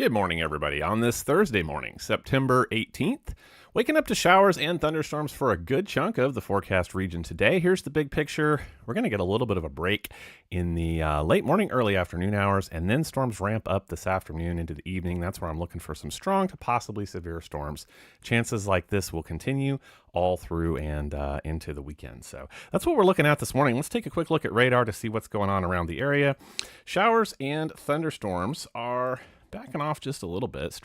Good morning, everybody. On this Thursday morning, September 18th, waking up to showers and thunderstorms for a good chunk of the forecast region today. Here's the big picture. We're going to get a little bit of a break in the late morning, early afternoon hours, and then storms ramp up this afternoon into the evening. That's where I'm looking for some strong to possibly severe storms. Chances like this will continue all through and into the weekend. So that's what we're looking at this morning. Let's take a quick look at radar to see what's going on around the area. Showers and thunderstorms are backing off just a little bit.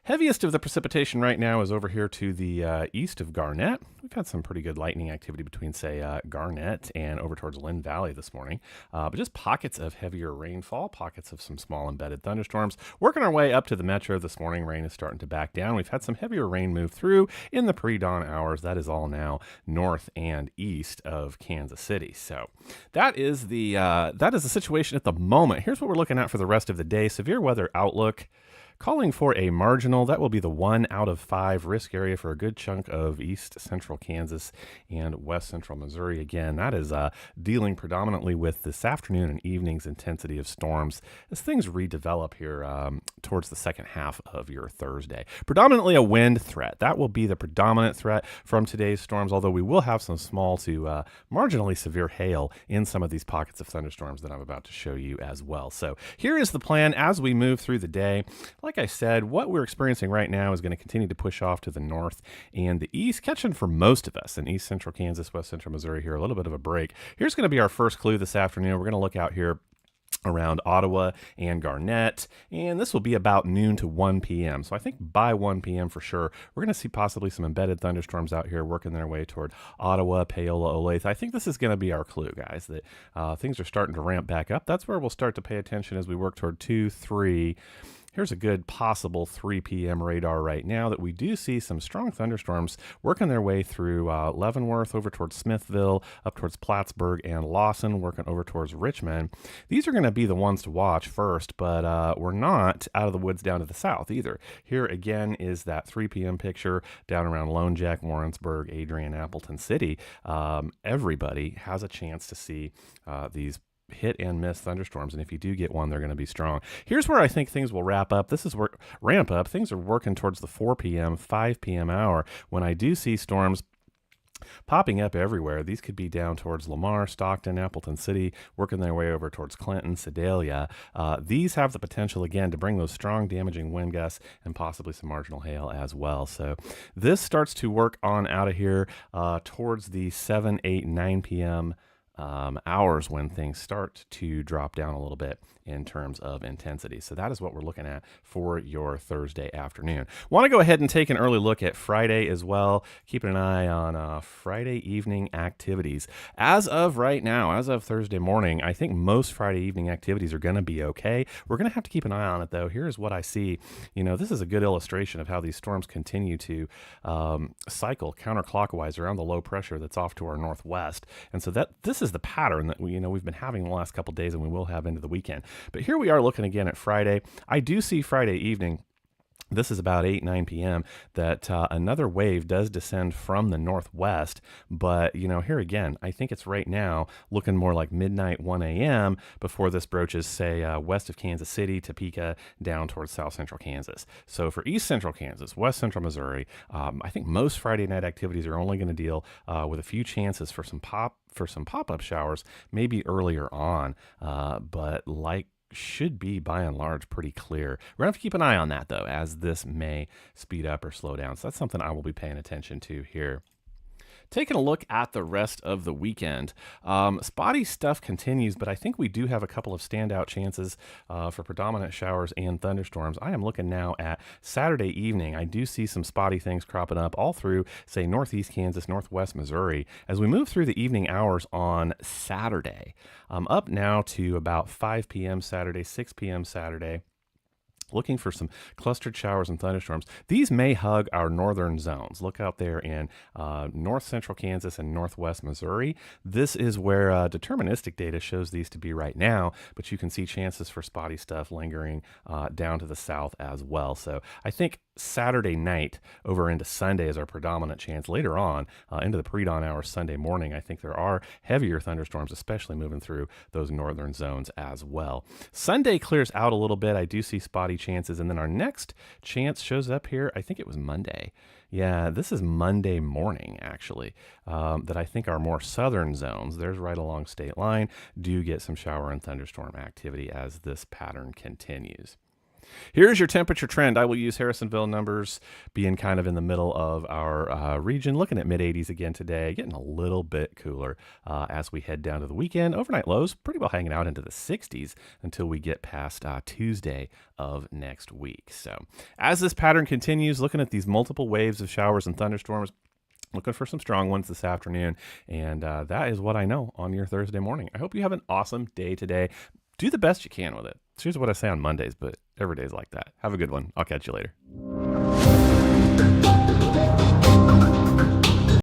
Heaviest of the precipitation right now is over here to the east of Garnett. We've had some pretty good lightning activity between, say, Garnett and over towards Lynn Valley this morning. But just pockets of heavier rainfall, pockets of some small embedded thunderstorms. Working our way up to the metro this morning, rain is starting to back down. We've had some heavier rain move through in the pre-dawn hours. That is all now north and east of Kansas City. So that is the situation at the moment. Here's what we're looking at for the rest of the day. Severe weather outlook. Calling for a marginal, that will be the 1 out of 5 risk area for a good chunk of east central Kansas and west central Missouri. Again, that is dealing predominantly with this afternoon and evening's intensity of storms as things redevelop here towards the second half of your Thursday. Predominantly a wind threat. That will be the predominant threat from today's storms, although we will have some small to marginally severe hail in some of these pockets of thunderstorms that I'm about to show you as well. So here is the plan as we move through the day. Like I said, what we're experiencing right now is going to continue to push off to the north and the east, catching for most of us in east central Kansas, west central Missouri here, a little bit of a break. Here's going to be our first clue this afternoon. We're going to look out here around Ottawa and Garnett, and this will be about noon to 1 p.m. So I think by 1 p.m. for sure, we're going to see possibly some embedded thunderstorms out here working their way toward Ottawa, Paola, Olathe. I think this is going to be our clue, guys, that things are starting to ramp back up. That's where we'll start to pay attention as we work toward 2, 3. Here's a good possible 3 p.m. radar right now that we do see some strong thunderstorms working their way through Leavenworth, over towards Smithville, up towards Plattsburgh and Lawson, working over towards Richmond. These are going to be the ones to watch first, but we're not out of the woods down to the south either. Here again is that 3 p.m. picture down around Lone Jack, Warrensburg, Adrian, Appleton City. Everybody has a chance to see these hit and miss thunderstorms, and if you do get one, they're going to be strong. Here's where I think things will ramp up. Things are working towards the 4 p.m., 5 p.m. hour when I do see storms popping up everywhere. These could be down towards Lamar, Stockton, Appleton City, working their way over towards Clinton, Sedalia. These have the potential, again, to bring those strong damaging wind gusts and possibly some marginal hail as well. So this starts to work on out of here towards the 7, 8, 9 p.m. Hours when things start to drop down a little bit in terms of intensity. So that is what we're looking at for your Thursday afternoon. Want to go ahead and take an early look at Friday as well. Keeping an eye on Friday evening activities. As of right now, as of Thursday morning, I think most Friday evening activities are going to be okay. We're going to have to keep an eye on it though. Here's what I see. This is a good illustration of how these storms continue to cycle counterclockwise around the low pressure that's off to our northwest. And so this is the pattern that we've been having the last couple days, and we will have into the weekend. But here we are looking again at Friday. I do see Friday evening. This is about 8, 9 p.m. that another wave does descend from the northwest. But, here again, I think it's right now looking more like midnight, 1 a.m. before this broaches, say, west of Kansas City, Topeka, down towards south central Kansas. So for east central Kansas, west central Missouri, I think most Friday night activities are only going to deal with a few chances for some pop-up showers, maybe earlier on. But should be by and large pretty clear. We're going to have to keep an eye on that though, as this may speed up or slow down. So that's something I will be paying attention to here. Taking a look at the rest of the weekend, spotty stuff continues, but I think we do have a couple of standout chances for predominant showers and thunderstorms. I am looking now at Saturday evening. I do see some spotty things cropping up all through, say, northeast Kansas, northwest Missouri. As we move through the evening hours on Saturday, up now to about 5 p.m. Saturday, 6 p.m. Saturday. Looking for some clustered showers and thunderstorms. These may hug our northern zones. Look out there in north central Kansas and northwest Missouri. This is where deterministic data shows these to be right now, but you can see chances for spotty stuff lingering down to the south as well. So I think Saturday night over into Sunday is our predominant chance. Later on, into the pre-dawn hours Sunday morning, I think there are heavier thunderstorms, especially moving through those northern zones as well. Sunday clears out a little bit. I do see spotty chances. And then our next chance shows up here. I think it was Monday. Yeah, this is Monday morning, actually, that I think our more southern zones, there's right along state line, do get some shower and thunderstorm activity as this pattern continues. Here's your temperature trend. I will use Harrisonville numbers being kind of in the middle of our region, looking at mid 80s again today, getting a little bit cooler as we head down to the weekend. Overnight lows pretty well hanging out into the 60s until we get past Tuesday of next week. So as this pattern continues, looking at these multiple waves of showers and thunderstorms, looking for some strong ones this afternoon. And that is what I know on your Thursday morning. I hope you have an awesome day today. Do the best you can with it. It's usually what I say on Mondays, but every day's like that. Have a good one. I'll catch you later.